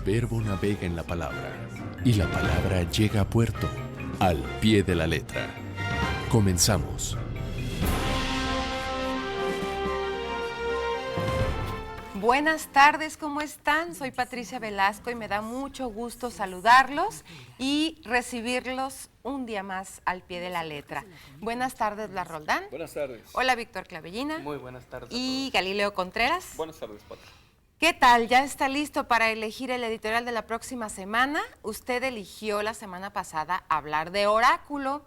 verbo navega en la palabra y la palabra llega a puerto, al pie de la letra. Comenzamos. Buenas tardes, ¿cómo están? Soy Patricia Velasco y me da mucho gusto saludarlos y recibirlos un día más al pie de la letra. Buenas tardes, Blas Roldán. Buenas tardes. Hola, Víctor Clavellina. Muy buenas tardes. Y Galileo Contreras. Buenas tardes, Pati. ¿Qué tal? ¿Ya está listo para elegir el editorial de la próxima semana? Usted eligió la semana pasada hablar de oráculo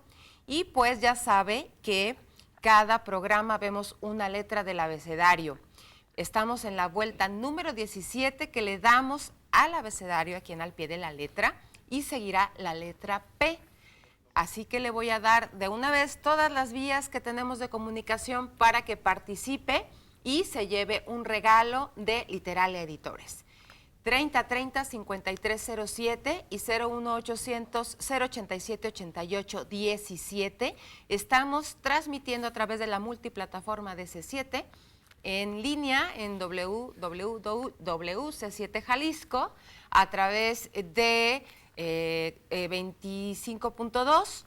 y pues ya sabe que cada programa vemos una letra del abecedario. Estamos en la vuelta número 17 que le damos al abecedario aquí en Al Pie de la Letra y seguirá la letra P. Así que le voy a dar de una vez todas las vías que tenemos de comunicación para que participe y se lleve un regalo de Literalia Editores. 3030-5307 y 01800-087-88-17. Estamos transmitiendo a través de la multiplataforma de C7 en línea en www.c7 Jalisco a través de 25.2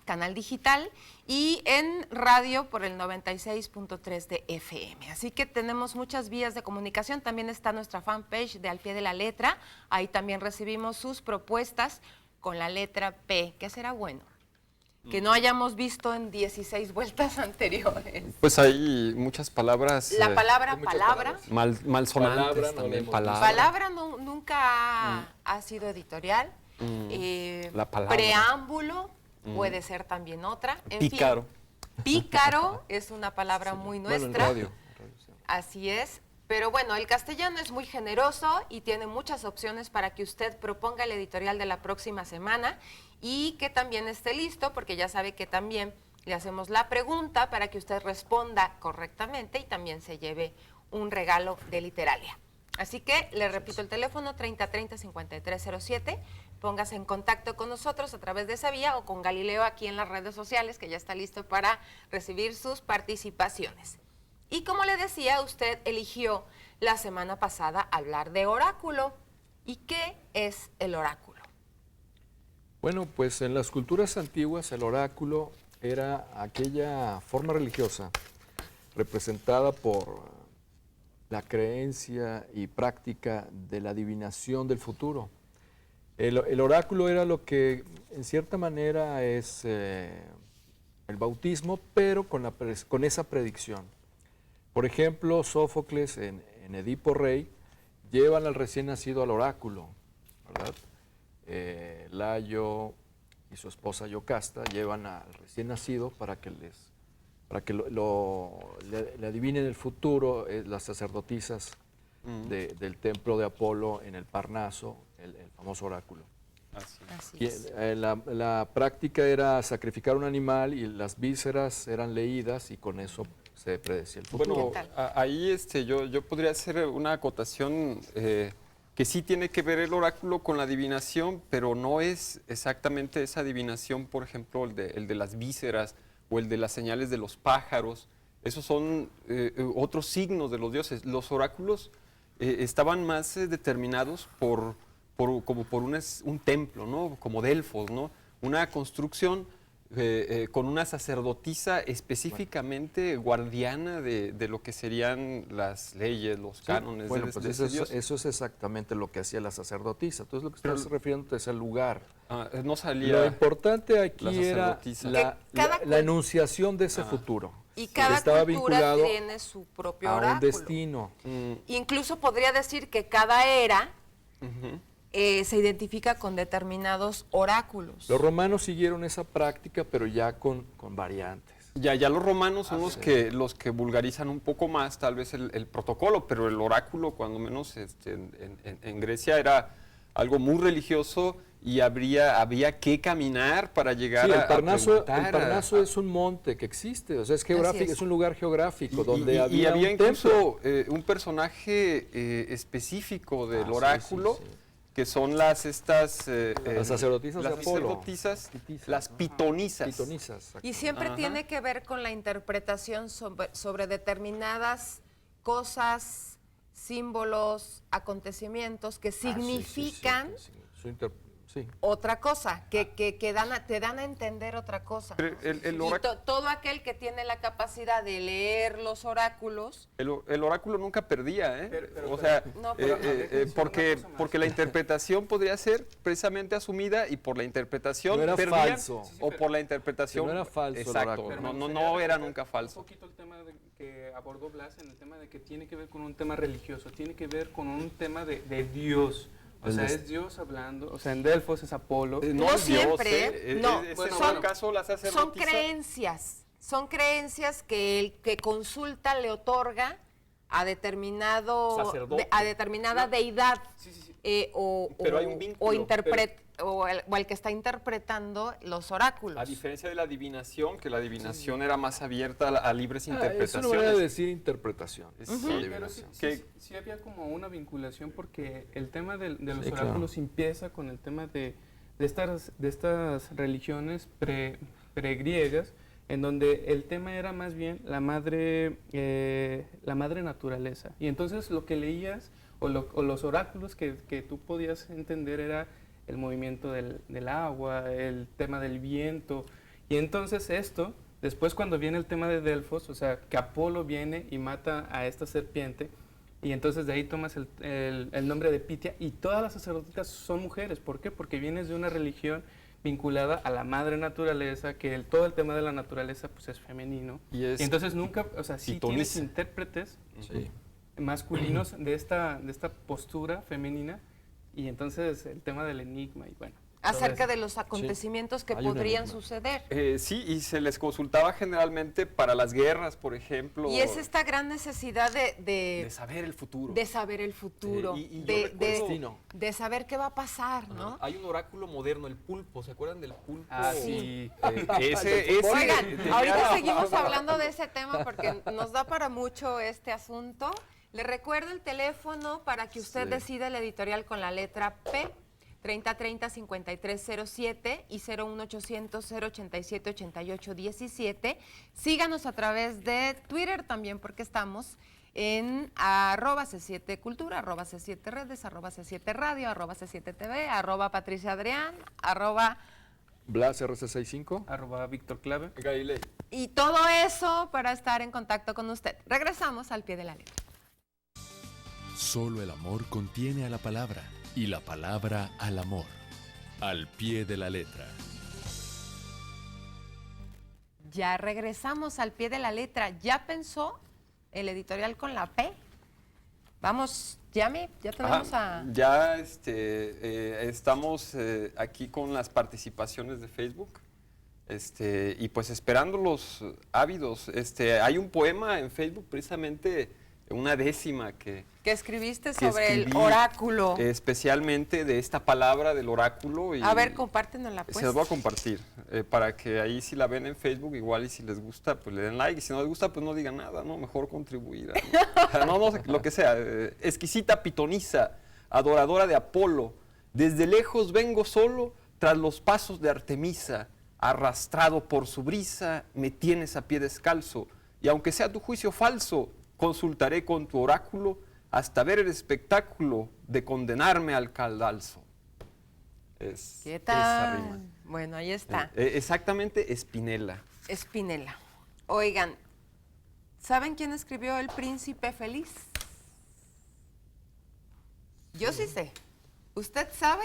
canal digital y en radio por el 96.3 de FM. Así que tenemos muchas vías de comunicación. También está nuestra fanpage de Al Pie de la Letra. Ahí también recibimos sus propuestas con la letra P, que será bueno que no hayamos visto en 16 vueltas anteriores. Pues hay muchas palabras. La palabra palabra. Malsonantes Palabra también. no Palabra nunca ha sido editorial. La palabra. Preámbulo puede ser también otra. En Pícaro. fin, pícaro es una palabra muy Bueno, nuestra. en radio. Así es. Pero bueno, el castellano es muy generoso y tiene muchas opciones para que usted proponga el editorial de la próxima semana y que también esté listo, porque ya sabe que también le hacemos la pregunta para que usted responda correctamente y también se lleve un regalo de Literalia. Así que le repito el teléfono 3030-5307, póngase en contacto con nosotros a través de esa vía o con Galileo aquí en las redes sociales, que ya está listo para recibir sus participaciones. Y como le decía, usted eligió la semana pasada hablar de oráculo. ¿Y qué es el oráculo? Bueno, pues en las culturas antiguas el oráculo era aquella forma religiosa representada por la creencia y práctica de la adivinación del futuro. El oráculo era lo que en cierta manera es el bautismo, pero con esa predicción. Por ejemplo, Sófocles en Edipo Rey llevan al recién nacido al oráculo, ¿verdad? Layo y su esposa Yocasta llevan al recién nacido para que le adivinen el futuro, las sacerdotisas del templo de Apolo en el Parnaso, el famoso oráculo. Así Y, es. la práctica era sacrificar un animal y las vísceras eran leídas y con eso se predecía el futuro. ¿Qué Bueno, tal? Ahí yo podría hacer una acotación que sí tiene que ver el oráculo con la adivinación, pero no es exactamente esa adivinación, por ejemplo, el de las vísceras o el de las señales de los pájaros. Esos son otros signos de los dioses. Los oráculos estaban más determinados como por un templo, ¿no? Como Delfos, ¿no? Una construcción con una sacerdotisa específicamente guardiana de lo que serían las leyes, los cánones. bueno, de pues ese Dios. eso es exactamente lo que hacía la sacerdotisa. Entonces lo que estás refiriendo es el lugar. No salía. Lo importante aquí la era sacerdotisa. la enunciación de ese futuro. Y cada Estaba cultura vinculado tiene su propio a un oráculo. destino. Incluso podría decir que cada era Ujú. se identifica con determinados oráculos. Los romanos siguieron esa práctica, pero ya con variantes. Ya los romanos son los que vulgarizan un poco más tal vez el protocolo, pero el oráculo, cuando menos en Grecia, era algo muy religioso y había que caminar para llegar Sí, a preguntar el Parnaso es un monte que existe, o sea, es geográfico, es un lugar geográfico donde y había un incluso templo. un personaje específico del Sí, oráculo, sí, sí. que son las sacerdotisas de las Apolo. sacerdotisas, Pitisas, las ajá. pitonisas. Pitonisas, exacto. Y siempre Ajá. tiene que ver con la interpretación sobre determinadas cosas símbolos, acontecimientos que significan Sí. otra cosa, que te dan a entender otra cosa. Pero el Y oráculo... todo aquel que tiene la capacidad de leer los oráculos, El oráculo nunca perdía, ¿eh? Pero- O sea, No, pero- porque la interpretación podría ser precisamente asumida y por la interpretación No era perdían, falso. Sí, o pero- por la interpretación que no era falso el exacto, oráculo. Pero no, me no, gustaría no era recalcar nunca falso. Un poquito el tema que abordó Blas en el tema de que tiene que ver con un tema religioso, tiene que ver con un tema de Dios. O sea, es Dios hablando, o sea, en Delfos es Apolo. No es Dios, siempre, no. en Bueno, todo bueno. caso, la son sacerdotisa... creencias que el que consulta le otorga a Sacerdote. a determinada deidad Sí, sí, sí. Pero hay un vínculo, o al que está interpretando los oráculos. A diferencia de la adivinación, que la adivinación era más abierta a libres Es una interpretaciones. manera de decir interpretación. Sí, La Pero adivinación. sí había como una vinculación porque el tema de los Sí, oráculos empieza con el tema de estas religiones pregriegas, en donde el tema era más bien la madre naturaleza. Y entonces lo que leías o los oráculos que tú podías entender era el movimiento del agua, el tema del viento. Y entonces esto, después cuando viene el tema de Delfos, o sea, que Apolo viene y mata a esta serpiente, y entonces de ahí tomas el nombre de Pitia, y todas las sacerdotisas son mujeres. ¿Por qué? Porque vienes de una religión vinculada a la madre naturaleza, que todo el tema de la naturaleza pues es femenino. Y es entonces nunca, o sea, sí tienes pitoniza. intérpretes Sí. masculinos de esta postura femenina, y entonces el tema del enigma y bueno. Acerca de los acontecimientos que Hay un podrían enigma. suceder. Sí, y se les consultaba generalmente para las guerras, por ejemplo. Y es esta gran necesidad de saber el futuro. de saber el futuro, Y yo de, recuerdo- Destino. de saber qué va a pasar, ¿no? Hay un oráculo moderno, el pulpo. ¿Se acuerdan del pulpo? Ah, Sí. Ese Oigan, tenía- ahorita seguimos hablando de ese tema porque nos da para mucho este asunto. Le recuerdo el teléfono para que usted Sí. decida el editorial con la letra P, 3030-5307 y 01800-087-8817. Síganos a través de Twitter también porque estamos en @C7 Cultura, @C7 Redes, @C7 Radio, @C7 TV, @Patricia Adrián, Blas RC65. @Víctor Clave. Galilei. y todo eso para estar en contacto con usted. Regresamos al pie de la letra. Solo el amor contiene a la palabra y la palabra al amor. Al pie de la letra. Ya regresamos al pie de la letra. ¿Ya pensó el editorial con la P? Vamos, llame, ya tenemos a... Ya estamos aquí con las participaciones de Facebook. Y pues esperando los ávidos. Hay un poema en Facebook, precisamente una décima que escribiste que sobre el escribí, oráculo. especialmente de esta palabra del oráculo. Y A ver, compártenosla pues. se las voy a compartir para que ahí si la ven en Facebook igual y si les gusta pues le den like y si no les gusta pues no digan nada, ¿no? Mejor contribuir. No sé, lo que sea. Exquisita pitonisa, adoradora de Apolo, desde lejos vengo solo tras los pasos de Artemisa, arrastrado por su brisa me tienes a pie descalzo y aunque sea tu juicio falso, consultaré con tu oráculo hasta ver el espectáculo de condenarme al cadalso. ¿Qué Esa tal? rima. Bueno, ahí está. Exactamente, Espinela. Espinela. Oigan, ¿saben quién escribió El Príncipe Feliz? Yo sí sé. ¿Usted sabe?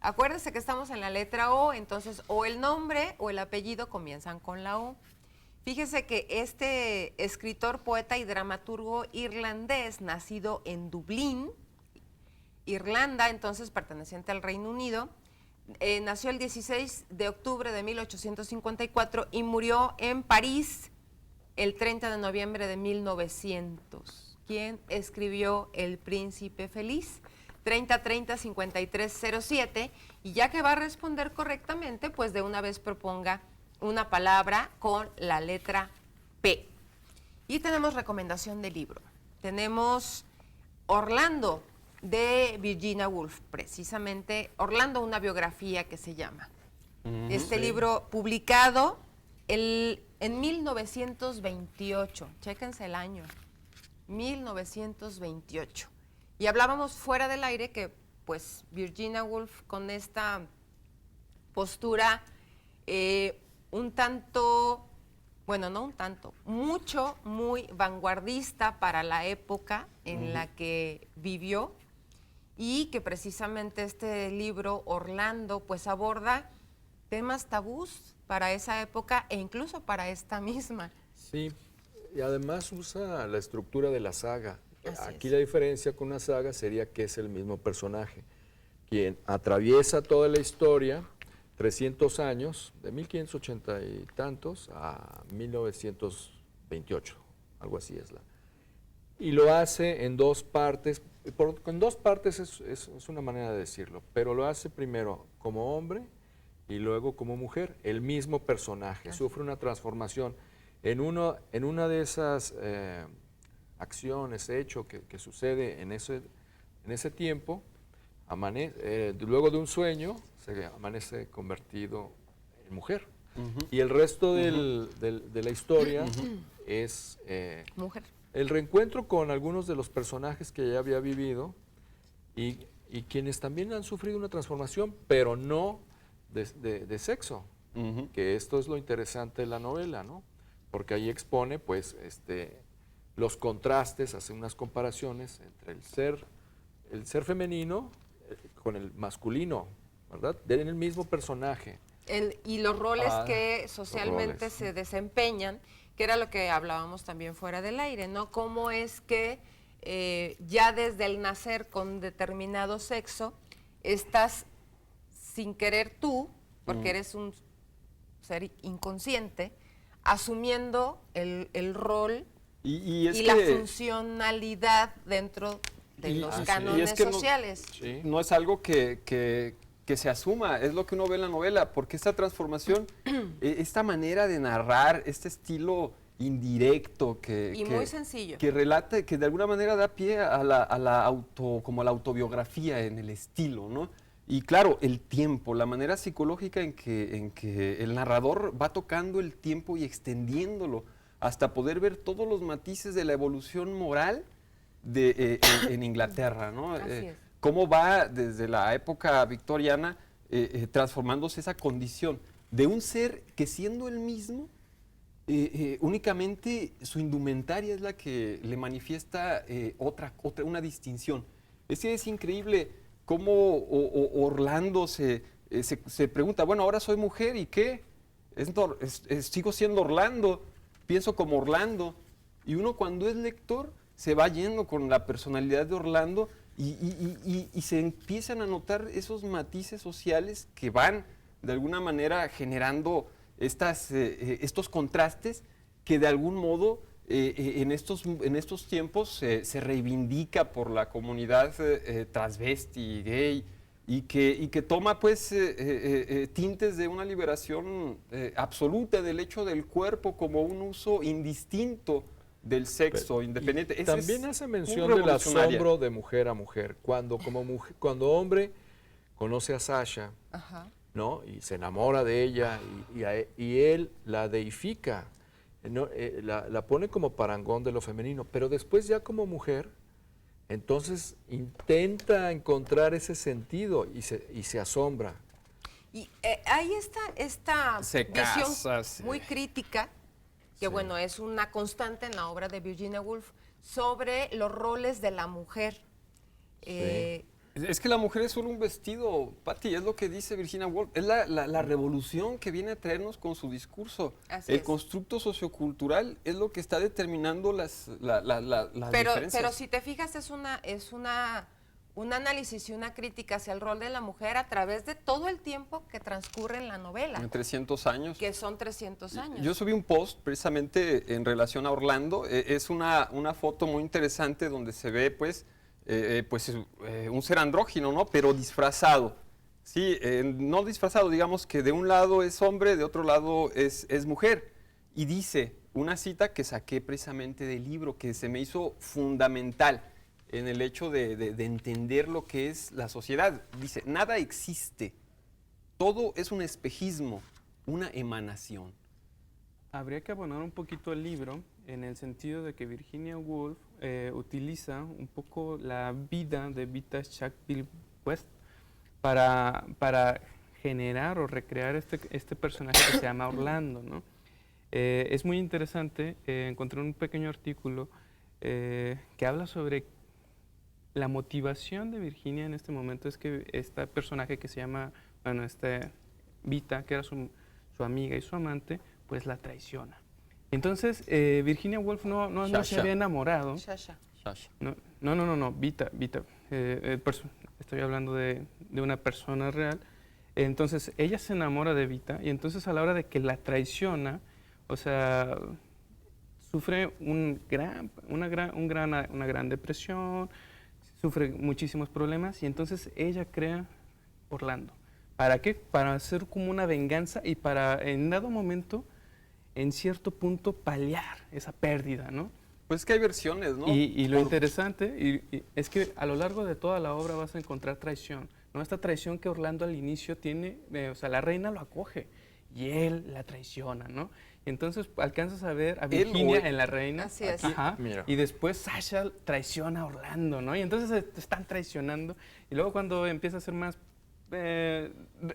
Acuérdese que estamos en la letra O, entonces o el nombre o el apellido comienzan con la O. Fíjese que este escritor, poeta y dramaturgo irlandés, nacido en Dublín, Irlanda, entonces perteneciente al Reino Unido, nació el 16 de octubre de 1854 y murió en París el 30 de noviembre de 1900. ¿Quién escribió El Príncipe Feliz? 3030-5307, y ya que va a responder correctamente, pues de una vez proponga una palabra con la letra P. Y tenemos recomendación de libro. Tenemos Orlando, de Virginia Woolf, precisamente Orlando, una biografía que se llama. Libro publicado en 1928, chéquense el año. 1928. Y hablábamos fuera del aire que pues Virginia Woolf con esta postura un tanto, bueno, no un tanto, mucho, muy vanguardista para la época en la que vivió, y que precisamente este libro, Orlando, pues aborda temas tabús para esa época e incluso para esta misma. Sí, y además usa la estructura de la saga. Así Aquí es. la diferencia con una saga sería que es el mismo personaje, quien atraviesa toda la historia, 300 años, de 1580 y tantos a 1928, algo así es la. Y lo hace en dos partes, con dos partes es una manera de decirlo, pero lo hace primero como hombre y luego como mujer, el mismo personaje, sufre una transformación. En una de esas acciones, hecho que sucede en ese tiempo, luego de un sueño, se amanece convertido en mujer. Y el resto de la historia es Mujer. el reencuentro con algunos de los personajes que ya había vivido y quienes también han sufrido una transformación, pero no de sexo, que esto es lo interesante de la novela, ¿no? Porque ahí expone, pues, los contrastes, hace unas comparaciones entre el ser femenino con el masculino, ¿verdad? En el mismo personaje. Y los roles que los socialmente roles. se desempeñan, que era lo que hablábamos también fuera del aire, ¿no? Cómo es que ya desde el nacer con determinado sexo, estás sin querer tú, porque eres un ser inconsciente, asumiendo el rol Y es y la que funcionalidad dentro de los y cánones es que sociales. Sí. no es algo que se asuma, es lo que uno ve en la novela, porque esta transformación, esta manera de narrar, este estilo indirecto Y muy sencillo. que relata, que de alguna manera da pie a como a la autobiografía en el estilo, ¿no? Y claro, el tiempo, la manera psicológica en que el narrador va tocando el tiempo y extendiéndolo hasta poder ver todos los matices de la evolución moral en Inglaterra, ¿no? Así es. Cómo va desde la época victoriana transformándose esa condición de un ser que siendo el mismo, únicamente su indumentaria es la que le manifiesta una distinción. Es que es increíble cómo Orlando se pregunta, bueno, ahora soy mujer y ¿qué? Sigo siendo Orlando, pienso como Orlando. Y uno cuando es lector se va yendo con la personalidad de Orlando y se empiezan a notar esos matices sociales que van de alguna manera generando estos contrastes que de algún modo en estos tiempos se reivindica por la comunidad transvesti, gay, y que toma pues tintes de una liberación absoluta del hecho del cuerpo como un uso indistinto del sexo independiente. Y también hace mención del asombro de mujer a mujer. Cuando hombre conoce a Sasha, Ajá. ¿no? Y se enamora de ella y él la deifica, ¿no? La pone como parangón de lo femenino, pero después ya como mujer, entonces intenta encontrar ese sentido y se asombra. Y hay esta Se visión casa, sí. muy crítica, que bueno, es una constante en la obra de Virginia Woolf, sobre los roles de la mujer. Es que la mujer es solo un vestido, Patti, es lo que dice Virginia Woolf. Es la revolución que viene a traernos con su discurso. Así El es. constructo sociocultural es lo que está determinando las Pero diferencias. si te fijas, es un análisis y una crítica hacia el rol de la mujer a través de todo el tiempo que transcurre en la novela, En 300 años. que son 300 años. Yo subí un post precisamente en relación a Orlando. Es una foto muy interesante donde se ve pues un ser andrógino, ¿no? Pero disfrazado. Sí, no disfrazado, digamos que de un lado es hombre, de otro lado es mujer. Y dice una cita que saqué precisamente del libro, que se me hizo fundamental en el hecho de entender lo que es la sociedad. Dice, nada existe, todo es un espejismo, una emanación. Habría que abonar un poquito el libro en el sentido de que Virginia Woolf utiliza un poco la vida de Vita Sackville West para generar o recrear este personaje que se llama Orlando, ¿no? Es muy interesante, encontré un pequeño artículo que habla sobre la motivación de Virginia en este momento. Es que este personaje que se llama, bueno, Vita, que era su amiga y su amante, pues la traiciona. Entonces, Virginia Woolf no se Sasha. había enamorado. Sasha. Sasha. No, Vita. Estoy hablando de una persona real. Entonces, ella se enamora de Vita y entonces a la hora de que la traiciona, o sea, sufre una gran depresión, sufre muchísimos problemas y entonces ella crea Orlando. ¿Para qué? Para hacer como una venganza y para, en dado momento, en cierto punto, paliar esa pérdida, ¿no? Pues es que hay versiones, ¿no? Y lo interesante es que a lo largo de toda la obra vas a encontrar traición, ¿no? Esta traición que Orlando al inicio tiene, o sea, la reina lo acoge y él la traiciona, ¿no? Y entonces alcanzas a ver a Virginia en la reina. Así es. Ajá, Mira. y después Sasha traiciona a Orlando, ¿no? Y entonces te están traicionando. Y luego cuando empieza a ser más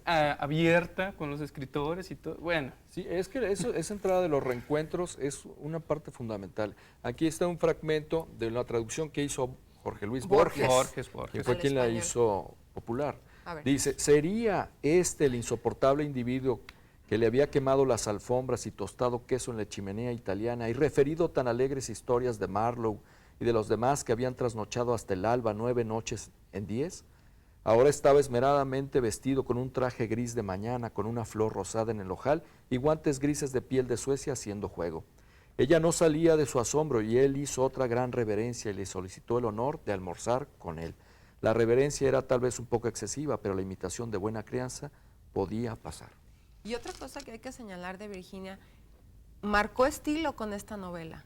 abierta con los escritores y todo, bueno. Sí, es que esa entrada de los reencuentros es una parte fundamental. Aquí está un fragmento de la traducción que hizo Jorge Luis Borges, Borges. que fue Al quien la español. hizo popular. A ver. Dice, ¿sería este el insoportable individuo que le había quemado las alfombras y tostado queso en la chimenea italiana y referido tan alegres historias de Marlowe y de los demás que habían trasnochado hasta el alba 9 noches en 10? Ahora estaba esmeradamente vestido con un traje gris de mañana, con una flor rosada en el ojal y guantes grises de piel de Suecia haciendo juego. Ella no salía de su asombro y él hizo otra gran reverencia y le solicitó el honor de almorzar con él. La reverencia era tal vez un poco excesiva, pero la imitación de buena crianza podía pasar. Y otra cosa que hay que señalar de Virginia, marcó estilo con esta novela.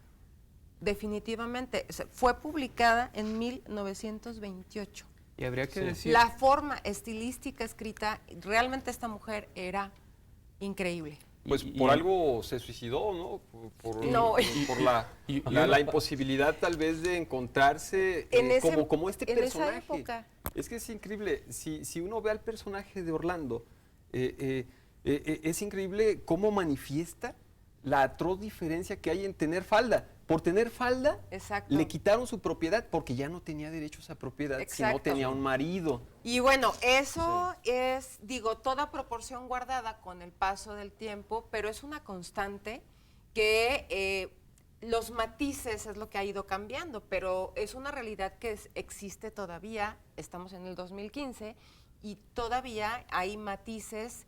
Definitivamente. Fue publicada en 1928. Y habría que decir... La forma estilística escrita, realmente esta mujer era increíble. Pues Y- por y- algo se suicidó, ¿no? No. Por la imposibilidad tal vez de encontrarse como este en personaje. esa época. Es que es increíble. Si uno ve al personaje de Orlando, es increíble cómo manifiesta la atroz diferencia que hay en tener falda. Por tener falda, Exacto. le quitaron su propiedad porque ya no tenía derecho a esa propiedad si no Exacto. tenía un marido. Y bueno, eso es, digo, toda proporción guardada con el paso del tiempo, pero es una constante que los matices es lo que ha ido cambiando, pero es una realidad que existe todavía, estamos en el 2015, y todavía hay matices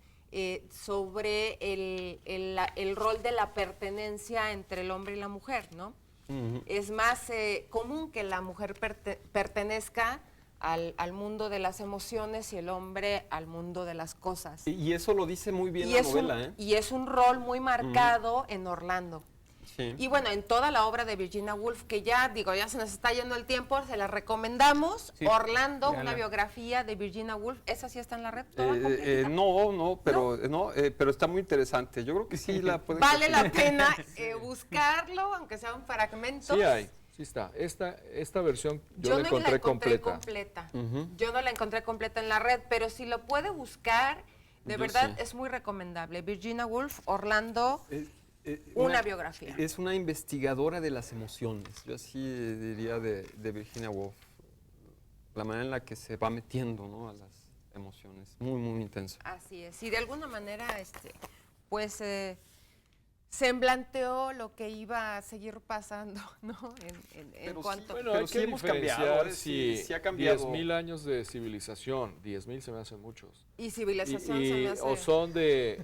sobre el rol de la pertenencia entre el hombre y la mujer, ¿no? Es más común que la mujer pertenezca al mundo de las emociones y el hombre al mundo de las cosas. Y eso lo dice muy bien Y la es novela, ¿eh? y es un rol muy marcado en Orlando. Sí. Y bueno, en toda la obra de Virginia Woolf, que ya, digo, ya se nos está yendo el tiempo, se la recomendamos. Sí, Orlando, véanla. una biografía de Virginia Woolf. ¿Esa sí está en la red? ¿Toda completita? pero está muy interesante. Yo creo que sí la pueden Vale la conseguir. pena buscarlo, aunque sea un fragmento. Sí hay, sí está. Esta versión yo la no encontré completa. Yo no la encontré completa en la red, pero si lo puede buscar, de Yo verdad sí. es muy recomendable. Virginia Woolf, Orlando, Una una biografía. Es una investigadora de las emociones. Yo así diría de Virginia Woolf. La manera en la que se va metiendo, ¿no?, a las emociones. Muy, muy intenso. Así es. Y de alguna manera, pues semblanteó lo que iba a seguir pasando, ¿no? En Pero cuanto... sí, Bueno, Pero hay sí que hemos diferenciar cambiado, si sí ha cambiado. 10.000 años de civilización, 10.000 se me hacen muchos. Y civilización Y- se me hace... o son de...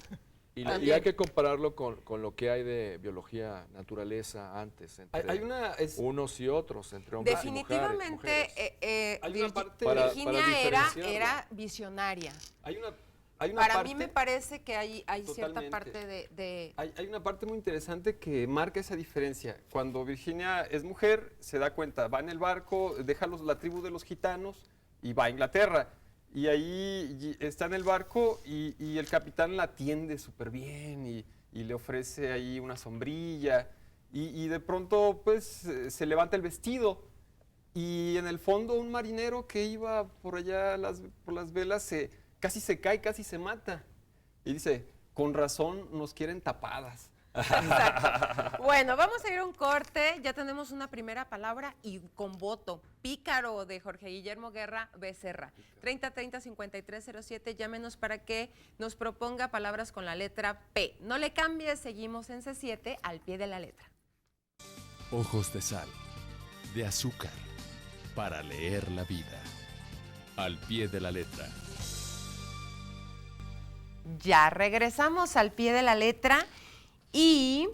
Y También. hay que compararlo con lo que hay de biología, naturaleza antes, entre Hay una... unos y otros, entre hombres y mujeres. Definitivamente, Hay una parte- Virginia para era diferenciarlo. visionaria. Hay una Para parte, mí me parece que hay cierta Totalmente. parte de... Hay una parte muy interesante que marca esa diferencia. Cuando Virginia es mujer, se da cuenta, va en el barco, deja la tribu de los gitanos y va a Inglaterra. Y ahí está en el barco y el capitán la atiende súper bien y le ofrece ahí una sombrilla y de pronto pues se levanta el vestido y en el fondo un marinero que iba por allá por las velas casi se cae, casi se mata y dice, con razón nos quieren tapadas. Exacto. Bueno, vamos a ir a un corte. Ya tenemos una primera palabra y con voto. Pícaro, de Jorge Guillermo Guerra Becerra. 3030-5307. Llámenos para que nos proponga palabras con la letra P. No le cambies, seguimos en C7 al pie de la letra. Ojos de sal, de azúcar, para leer la vida. Al pie de la letra. Ya regresamos al pie de la letra. Y,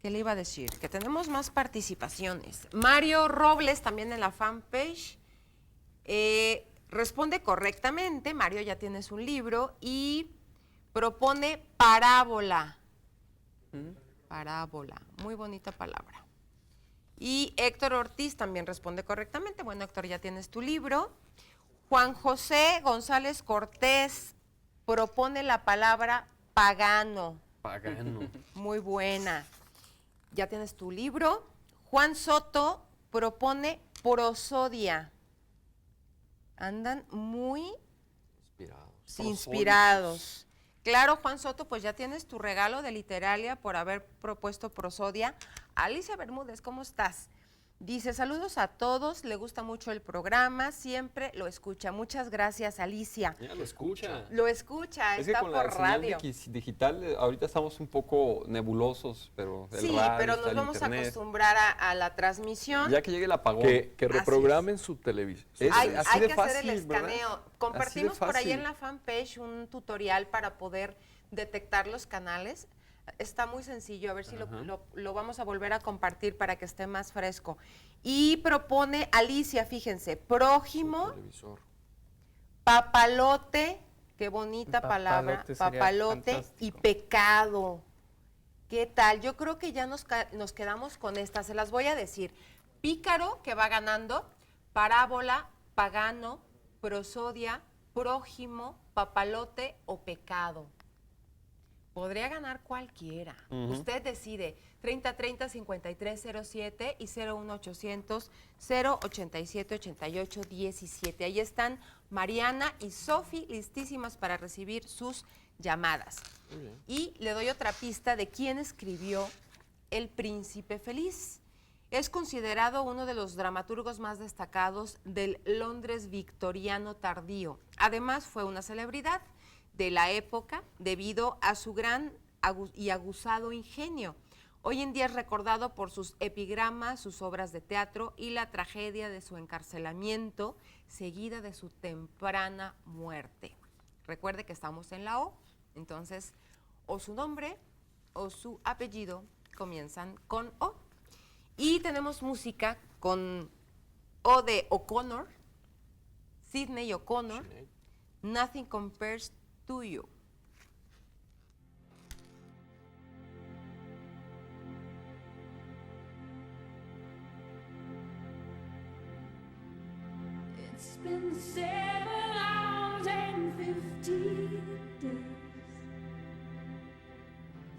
¿qué le iba a decir? Que tenemos más participaciones. Mario Robles, también en la fanpage, responde correctamente. Mario, ya tienes un libro y propone parábola. Parábola, muy bonita palabra. Y Héctor Ortiz también responde correctamente. Bueno, Héctor, ya tienes tu libro. Juan José González Cortés propone la palabra pagano. Pagano. Muy buena. Ya tienes tu libro. Juan Soto propone prosodia. Andan muy inspirados. Claro, Juan Soto, pues ya tienes tu regalo de Literalia por haber propuesto prosodia. Alicia Bermúdez, ¿cómo estás? Dice, saludos a todos, le gusta mucho el programa, siempre lo escucha. Muchas gracias, Alicia. Ya lo escucha. Lo escucha, Es está que con por la señal radio. digital ahorita estamos un poco nebulosos, pero el Sí, radio, pero está nos el vamos a internet. acostumbrar a la transmisión. Ya que llegue el apagón. Que Así reprogramen su televisión. Es Hay así de que hacer el fácil, ¿verdad? escaneo. Así de Compartimos por ahí fácil. en la fanpage un tutorial para poder detectar los canales. Está muy sencillo, a ver si lo vamos a volver a compartir para que esté más fresco. Y propone Alicia, fíjense, prójimo, Televisor. papalote, qué bonita Papalote palabra, sería papalote y fantástico. pecado. ¿Qué tal? Yo creo que ya nos quedamos con estas, se las voy a decir. Pícaro, que va ganando, parábola, pagano, prosodia, prójimo, papalote o pecado. Podría ganar cualquiera. Usted decide. 3030-5307 y 01800-087-8817. Ahí están Mariana y Sofi listísimas para recibir sus llamadas. Y le doy otra pista de quién escribió El Príncipe Feliz. Es considerado uno de los dramaturgos más destacados del Londres victoriano tardío. Además, fue una celebridad de la época debido a su gran y aguzado ingenio. Hoy en día es recordado por sus epigramas, sus obras de teatro y la tragedia de su encarcelamiento, seguida de su temprana muerte. Recuerde que estamos en la O, entonces o su nombre o su apellido comienzan con O. Y tenemos música con O de O'Connor, Sidney O'Connor, Nothing Compares to You. It's been 7 hours and 50 days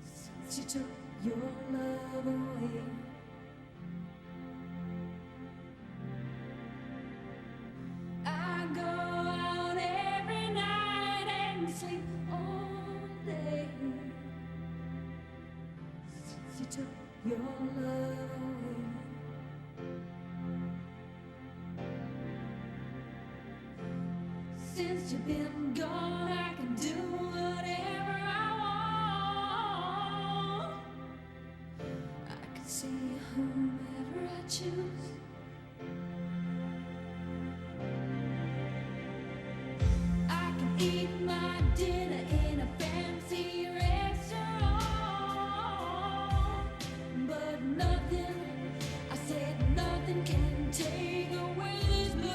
since you took your love away. I go out every night and sleep all day since you took your love away. Since you've been gone, I can do whatever I want. I can see whomever I choose. I can eat my dinner in a fancy restaurant, but nothing, I said nothing can take away this blues,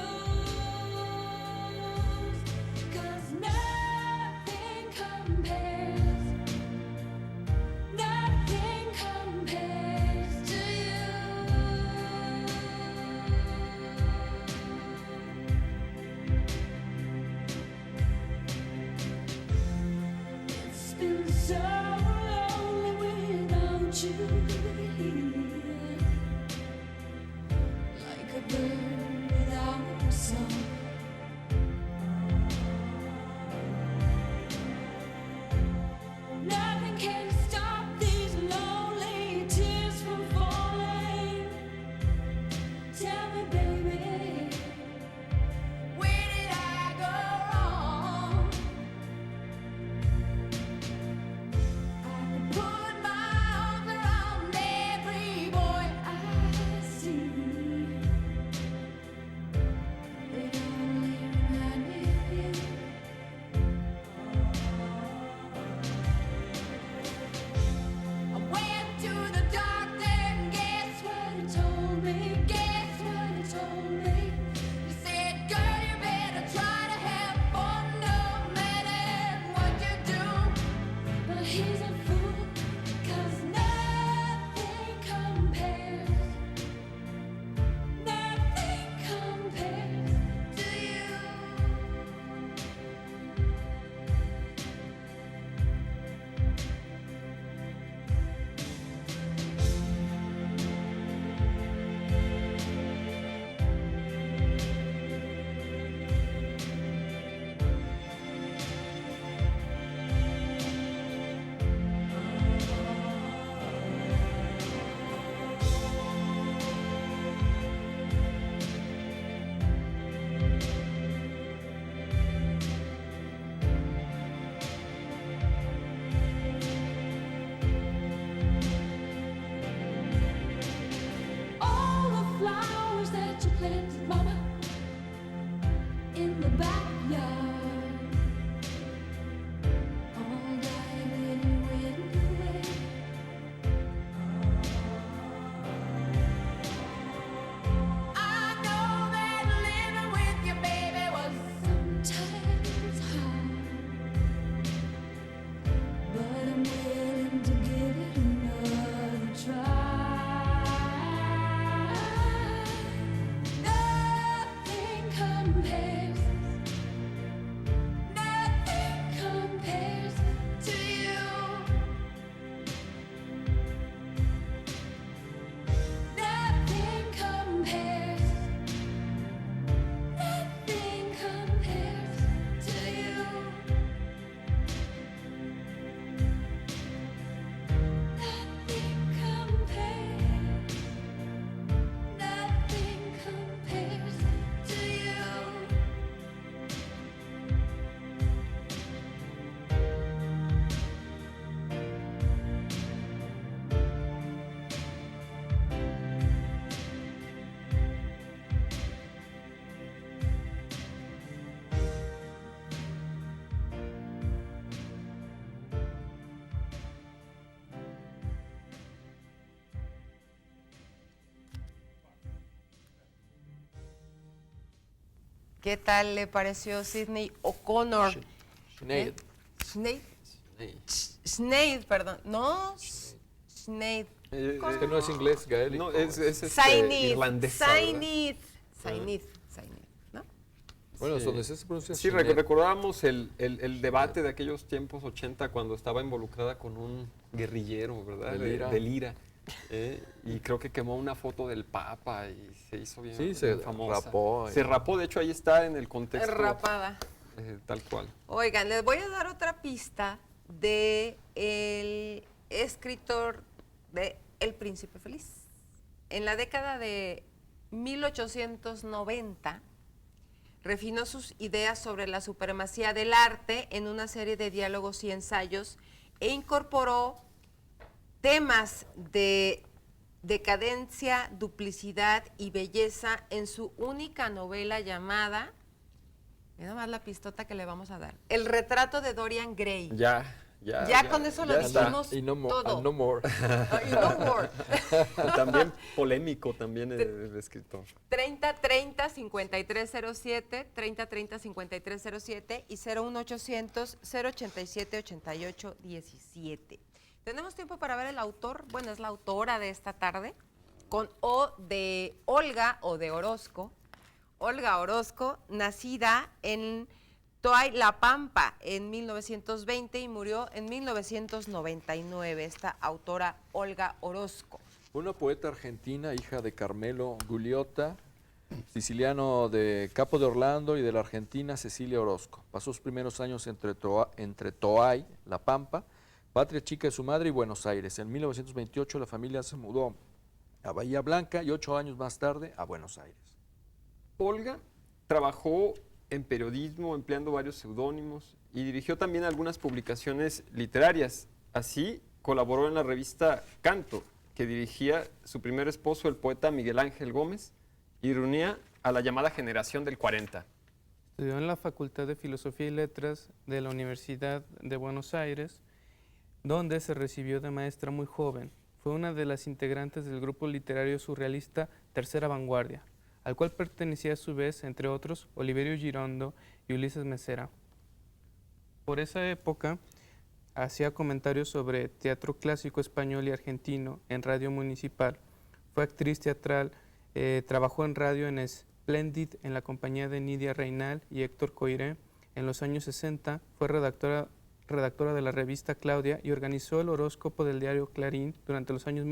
'cause nothing compares to you. It's been so long ¿Qué tal le pareció Sidney O'Connor? Sinead. Sinead. Sinead, perdón. No, Sinead. Es que no es inglés gaélico. No, es Sainid. irlandesa, ¿verdad? Sainid, ¿no? Bueno, Sí. donde se pronuncia Sí, Sinead. recordábamos el debate de aquellos tiempos 80 cuando estaba involucrada con un guerrillero, ¿verdad? Del IRA. Del IRA. Y creo que quemó una foto del Papa y se hizo bien, Sí, se bien famosa. rapó. Se rapó, de hecho ahí está en el contexto. Rapada. Tal cual. Oigan, les voy a dar otra pista de el escritor de El Príncipe Feliz. En la década de 1890 refinó sus ideas sobre la supremacía del arte en una serie de diálogos y ensayos e incorporó temas de decadencia, duplicidad y belleza en su única novela llamada, mira más la pistota que le vamos a dar, El retrato de Dorian Gray. Ya con eso lo está. dijimos Y no more. todo. No more. Y no more. También polémico también el escritor. 3030-5307, 3030-5307 y 01800-087-8817. Tenemos tiempo para ver el autor, bueno, es la autora de esta tarde, con O de Olga o de Orozco. Olga Orozco, nacida en Toay, La Pampa, en 1920 y murió en 1999, esta autora Olga Orozco. Una poeta argentina, hija de Carmelo Gugliotta, siciliano de Capo de Orlando y de la argentina Cecilia Orozco. Pasó sus primeros años entre Toay, La Pampa, patria chica de su madre, y Buenos Aires. En 1928 la familia se mudó a Bahía Blanca y 8 años más tarde a Buenos Aires. Olga trabajó en periodismo empleando varios seudónimos y dirigió también algunas publicaciones literarias. Así colaboró en la revista Canto, que dirigía su primer esposo, el poeta Miguel Ángel Gómez, y reunía a la llamada generación del 40. Estudió en la Facultad de Filosofía y Letras de la Universidad de Buenos Aires, donde se recibió de maestra muy joven. Fue una de las integrantes del grupo literario surrealista Tercera Vanguardia, al cual pertenecía a su vez, entre otros, Oliverio Girondo y Ulises Mesera. Por esa época hacía comentarios sobre teatro clásico español y argentino en Radio Municipal. Fue actriz teatral, trabajó en radio en Splendid en la compañía de Nidia Reynal y Héctor Coiré. En los años 60 fue redactora de la revista Claudia y organizó el horóscopo del diario Clarín durante los años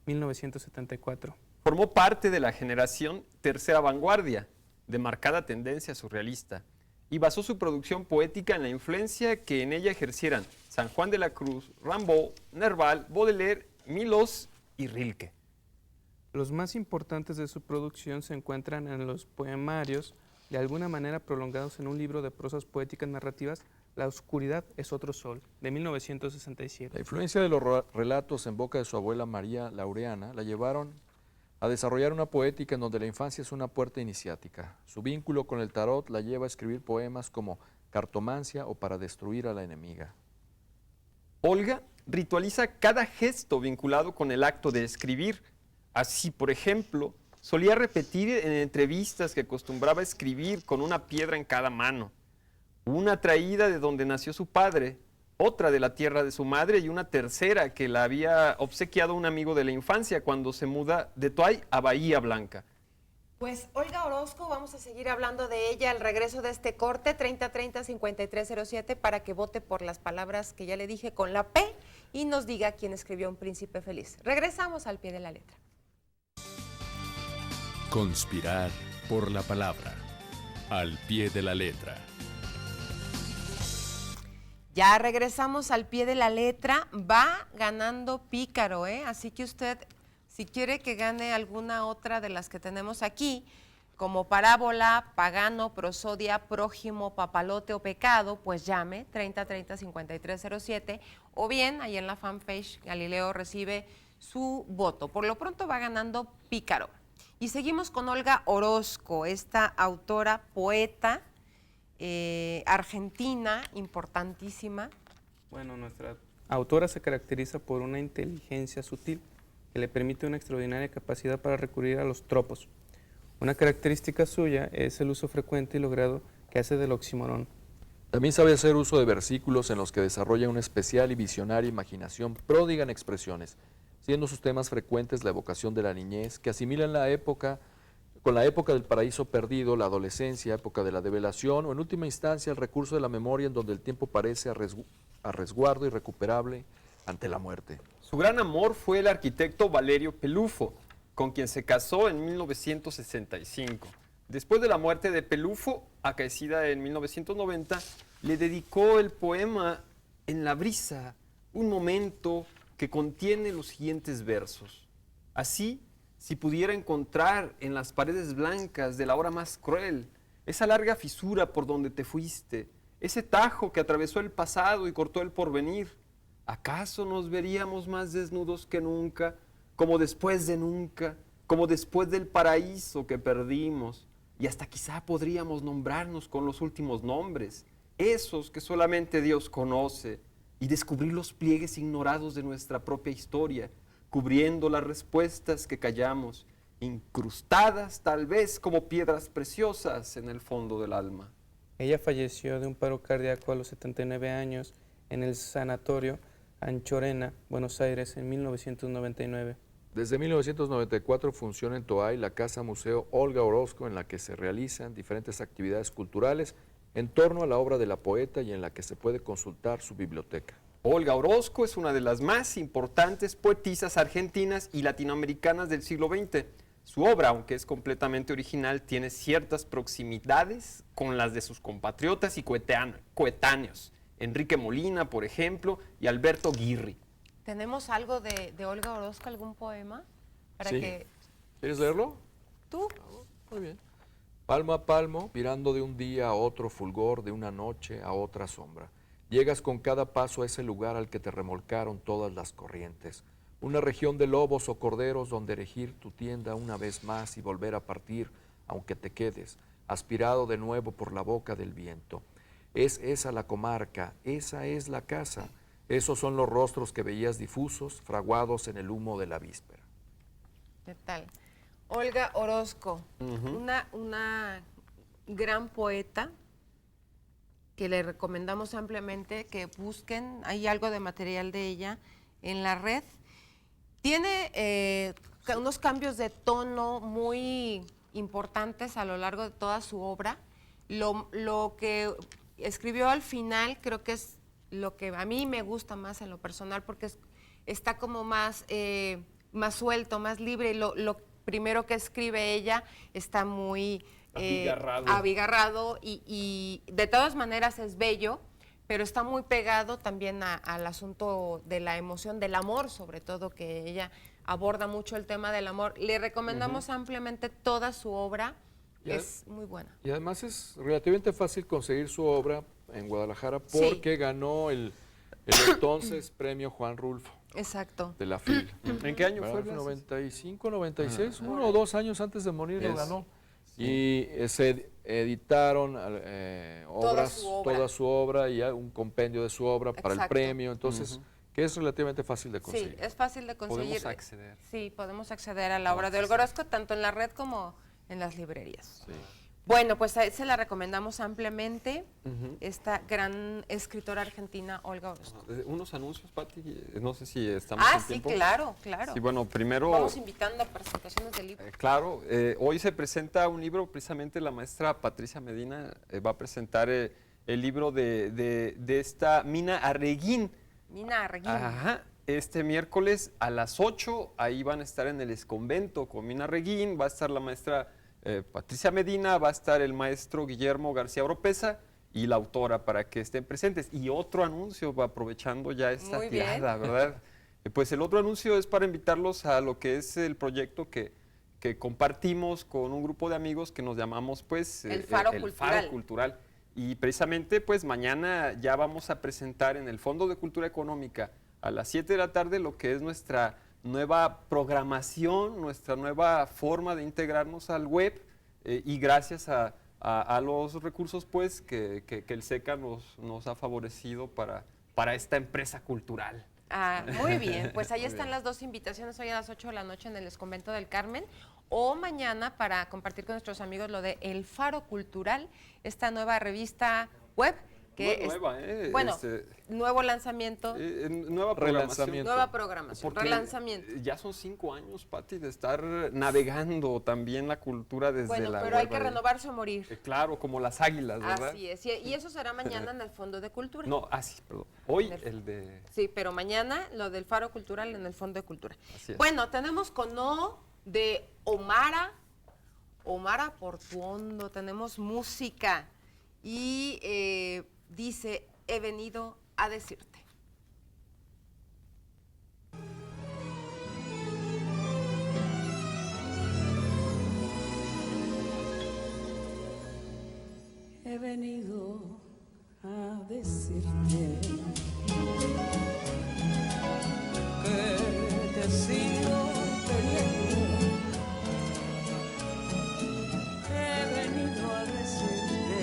1968-1974. Formó parte de la generación Tercera Vanguardia, de marcada tendencia surrealista, y basó su producción poética en la influencia que en ella ejercieran San Juan de la Cruz, Rimbaud, Nerval, Baudelaire, Milós y Rilke. Los más importantes de su producción se encuentran en los poemarios, de alguna manera prolongados en un libro de prosas poéticas narrativas, La oscuridad es otro sol, de 1967. La influencia de los relatos en boca de su abuela María Laureana la llevaron a desarrollar una poética en donde la infancia es una puerta iniciática. Su vínculo con el tarot la lleva a escribir poemas como Cartomancia o Para destruir a la enemiga. Olga ritualiza cada gesto vinculado con el acto de escribir. Así, por ejemplo, solía repetir en entrevistas que acostumbraba escribir con una piedra en cada mano. Una traída de donde nació su padre, otra de la tierra de su madre y una tercera que la había obsequiado un amigo de la infancia cuando se muda de Toay a Bahía Blanca. Pues Olga Orozco, vamos a seguir hablando de ella al regreso de este corte, 3030-5307, para que vote por las palabras que ya le dije con la P y nos diga quién escribió Un Príncipe Feliz. Regresamos al pie de la letra. Conspirar por la palabra. Al pie de la letra. Ya regresamos al pie de la letra, va ganando Pícaro, ¿eh? Así que usted, si quiere que gane alguna otra de las que tenemos aquí, como parábola, pagano, prosodia, prójimo, papalote o pecado, pues llame 3030-5307 o bien ahí en la fanpage Galileo recibe su voto. Por lo pronto va ganando Pícaro. Y seguimos con Olga Orozco, esta autora, poeta, argentina, importantísima. Bueno, nuestra autora se caracteriza por una inteligencia sutil que le permite una extraordinaria capacidad para recurrir a los tropos. Una característica suya es el uso frecuente y logrado que hace del oxímoron. También sabe hacer uso de versículos en los que desarrolla una especial y visionaria imaginación pródiga en expresiones, siendo sus temas frecuentes la evocación de la niñez, que asimilan la época con la época del paraíso perdido, la adolescencia, época de la develación, o en última instancia el recurso de la memoria en donde el tiempo parece a resguardo irrecuperable ante la muerte. Su gran amor fue el arquitecto Valerio Pelufo, con quien se casó en 1965. Después de la muerte de Pelufo, acaecida en 1990, le dedicó el poema En la brisa, un momento que contiene los siguientes versos. Así, si pudiera encontrar en las paredes blancas de la hora más cruel, esa larga fisura por donde te fuiste, ese tajo que atravesó el pasado y cortó el porvenir, ¿acaso nos veríamos más desnudos que nunca, como después de nunca, como después del paraíso que perdimos? Y hasta quizá podríamos nombrarnos con los últimos nombres, esos que solamente Dios conoce, y descubrir los pliegues ignorados de nuestra propia historia, cubriendo las respuestas que callamos, incrustadas tal vez como piedras preciosas en el fondo del alma. Ella falleció de un paro cardíaco a los 79 años en el Sanatorio Anchorena, Buenos Aires, en 1999. Desde 1994 funciona en Toay la Casa Museo Olga Orozco, en la que se realizan diferentes actividades culturales en torno a la obra de la poeta y en la que se puede consultar su biblioteca. Olga Orozco es una de las más importantes poetisas argentinas y latinoamericanas del siglo XX. Su obra, aunque es completamente original, tiene ciertas proximidades con las de sus compatriotas y coetáneos. Enrique Molina, por ejemplo, y Alberto Guirri. ¿Tenemos algo de Olga Orozco, algún poema? Para Sí. que ¿Quieres leerlo? tú. Muy bien. Palmo a palmo, mirando de un día a otro fulgor, de una noche a otra sombra. Llegas con cada paso a ese lugar al que te remolcaron todas las corrientes. Una región de lobos o corderos donde erigir tu tienda una vez más y volver a partir, aunque te quedes, aspirado de nuevo por la boca del viento. Es esa la comarca, esa es la casa. Esos son los rostros que veías difusos, fraguados en el humo de la víspera. ¿Qué tal? Olga Orozco, una gran poeta que le recomendamos ampliamente que busquen, hay algo de material de ella en la red. Tiene unos cambios de tono muy importantes a lo largo de toda su obra. Lo que escribió al final creo que es lo que a mí me gusta más en lo personal, porque está como más suelto, más libre. Lo primero que escribe ella está muy abigarrado y de todas maneras es bello, pero está muy pegado también al asunto de la emoción, del amor, sobre todo, que ella aborda mucho el tema del amor. Le recomendamos ampliamente toda su obra, es muy buena. Y además es relativamente fácil conseguir su obra en Guadalajara Sí. porque ganó el entonces premio Juan Rulfo Exacto. de la FIL. ¿En qué año fue? ¿Verdad? 95, 96, 1 o 2 años antes de morir lo ganó. Y se editaron obras, toda su obra y un compendio de su obra para el Exacto. premio, entonces, que es relativamente fácil de Sí, conseguir. es fácil de conseguir. Podemos acceder. Sí, podemos acceder a la obra de Olga Orozco, tanto en la red como en las librerías. Sí. Bueno, pues a se la recomendamos ampliamente, esta gran escritora argentina, Olga Orozco. Unos anuncios, Pati, no sé si estamos Ah, en sí, tiempo. claro, claro. Sí, bueno, primero... Vamos invitando a presentaciones de libros. Claro, hoy se presenta un libro, precisamente la maestra Patricia Medina va a presentar el libro de esta Mina Arreguín. Mina Arreguín. Ajá, este miércoles a las 8, ahí van a estar en el Exconvento con Mina Arreguín, va a estar la maestra Patricia Medina, va a estar el maestro Guillermo García Oropesa y la autora para que estén presentes. Y otro anuncio, aprovechando ya esta Muy bien. tirada, ¿verdad? Pues el otro anuncio es para invitarlos a lo que es el proyecto que compartimos con un grupo de amigos que nos llamamos pues El Faro el Cultural. Faro Cultural. Y precisamente pues mañana ya vamos a presentar en el Fondo de Cultura Económica a las 7 de la tarde lo que es nuestra nueva programación, nuestra nueva forma de integrarnos al web y gracias a los recursos pues que el SECA nos ha favorecido para esta empresa cultural. Ah, muy bien, pues ahí están las dos invitaciones, hoy a las 8 de la noche en el Exconvento del Carmen. o mañana para compartir con nuestros amigos lo de El Faro Cultural, esta nueva revista web que bueno, nuevo lanzamiento, nueva programación. Relanzamiento. nueva programación, Porque relanzamiento. ya son 5 años, Pati, de estar navegando también la cultura desde Bueno, la pero hay web, que renovarse o morir. Claro, como las águilas, ¿verdad? Así es, y eso será mañana en el Fondo de Cultura. No, sí, perdón. Hoy Del- el de... Sí, pero mañana lo del Faro Cultural en el Fondo de Cultura. Así es. Bueno, tenemos con O de Omara Portuondo, tenemos música y dice, he venido a decirte. He venido a decirte que te sigo queriendo. He venido a decirte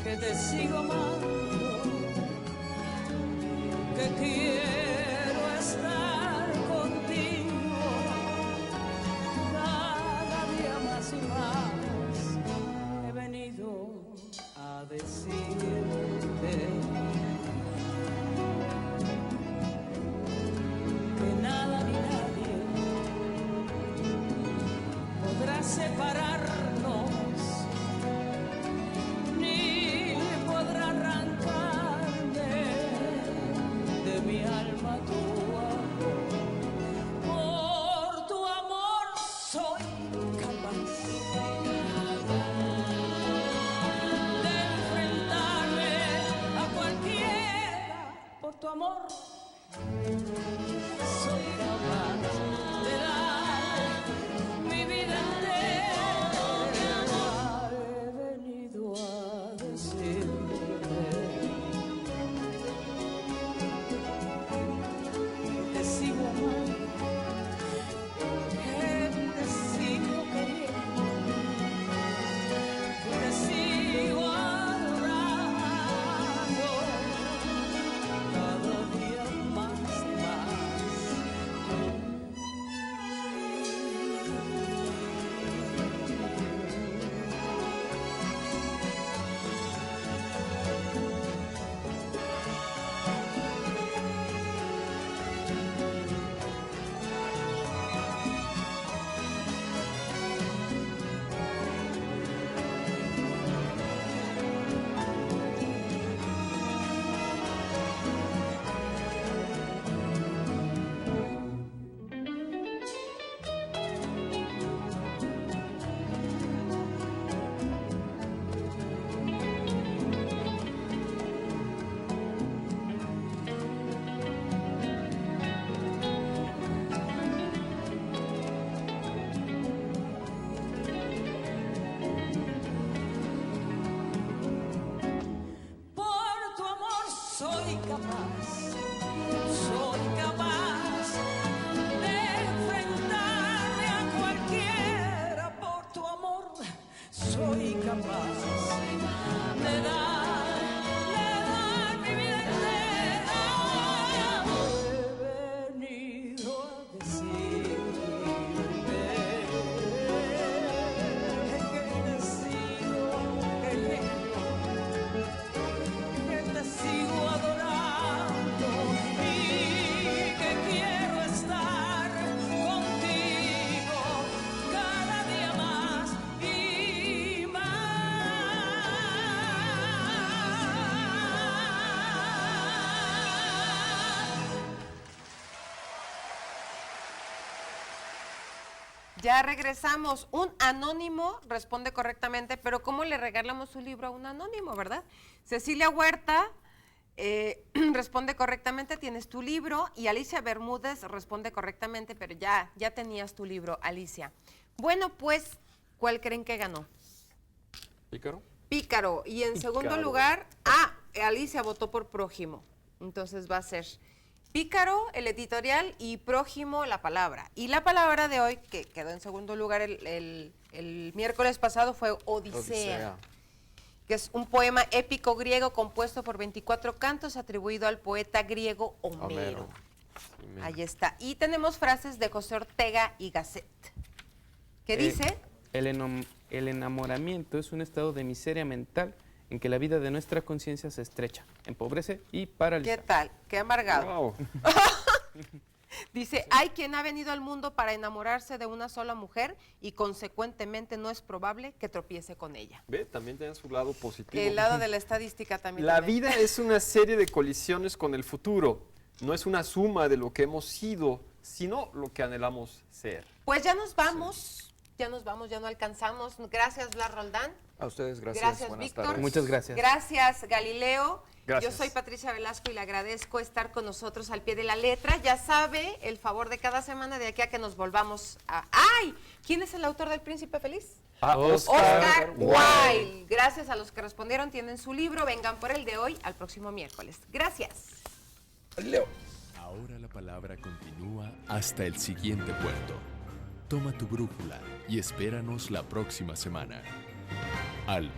que te sigo amando, que quiero estar contigo cada día más y más. He venido a decirte que nada ni nadie podrá separarnos, ni podrá arrancarme de mi alma tu amor. Por tu amor soy capaz de enfrentarme a cualquiera. Por tu amor soy capaz de dar mi vida entera. He venido a decirte que te sigo amando, que te sigo queriendo, que te sigo adorando cada día más y más. Por tu amor soy capaz de enfrentarme a cualquiera. Por tu amor soy capaz de dar mi vida entera. He venido a decirte que te sigo queriendo, que te sigo adorando y que quiero estar contigo cada día más y más. Ya regresamos. Un anónimo responde correctamente, pero ¿cómo le regalamos un libro a un anónimo, verdad? Cecilia Huerta responde correctamente, tienes tu libro, y Alicia Bermúdez responde correctamente, pero ya tenías tu libro, Alicia. Bueno, pues, ¿cuál creen que ganó? ¿Pícaro? Pícaro. Y en segundo Pícaro. lugar, Alicia votó por Prójimo. Entonces va a ser Pícaro, el editorial, y Prójimo, la palabra. Y la palabra de hoy, que quedó en segundo lugar el miércoles pasado, fue Odisea, que es un poema épico griego compuesto por 24 cantos atribuido al poeta griego Homero. Ahí está. Y tenemos frases de José Ortega y Gasset. ¿Qué dice? El enamoramiento es un estado de miseria mental en que la vida de nuestra conciencia se estrecha, empobrece y paraliza. ¿Qué tal? Qué amargado. Wow. Dice, hay quien ha venido al mundo para enamorarse de una sola mujer y consecuentemente no es probable que tropiece con ella. Ve, también tiene su lado positivo. El lado de la estadística también. La tiene. vida es una serie de colisiones con el futuro. No es una suma de lo que hemos sido, sino lo que anhelamos ser. Pues ya nos vamos, ya no alcanzamos. Gracias, Blas Roldán. A ustedes, gracias. Gracias, Buenas Víctor. tardes. Muchas gracias. Gracias, Galileo. Gracias. Yo soy Patricia Velasco y le agradezco estar con nosotros al pie de la letra. Ya sabe, el favor de cada semana de aquí a que nos volvamos a... ¡Ay! ¿Quién es el autor del Príncipe Feliz? Oscar Wilde. Gracias a los que respondieron. Tienen su libro. Vengan por el de hoy al próximo miércoles. Gracias. Ahora la palabra continúa hasta el siguiente puerto. Toma tu brújula y espéranos la próxima semana. Al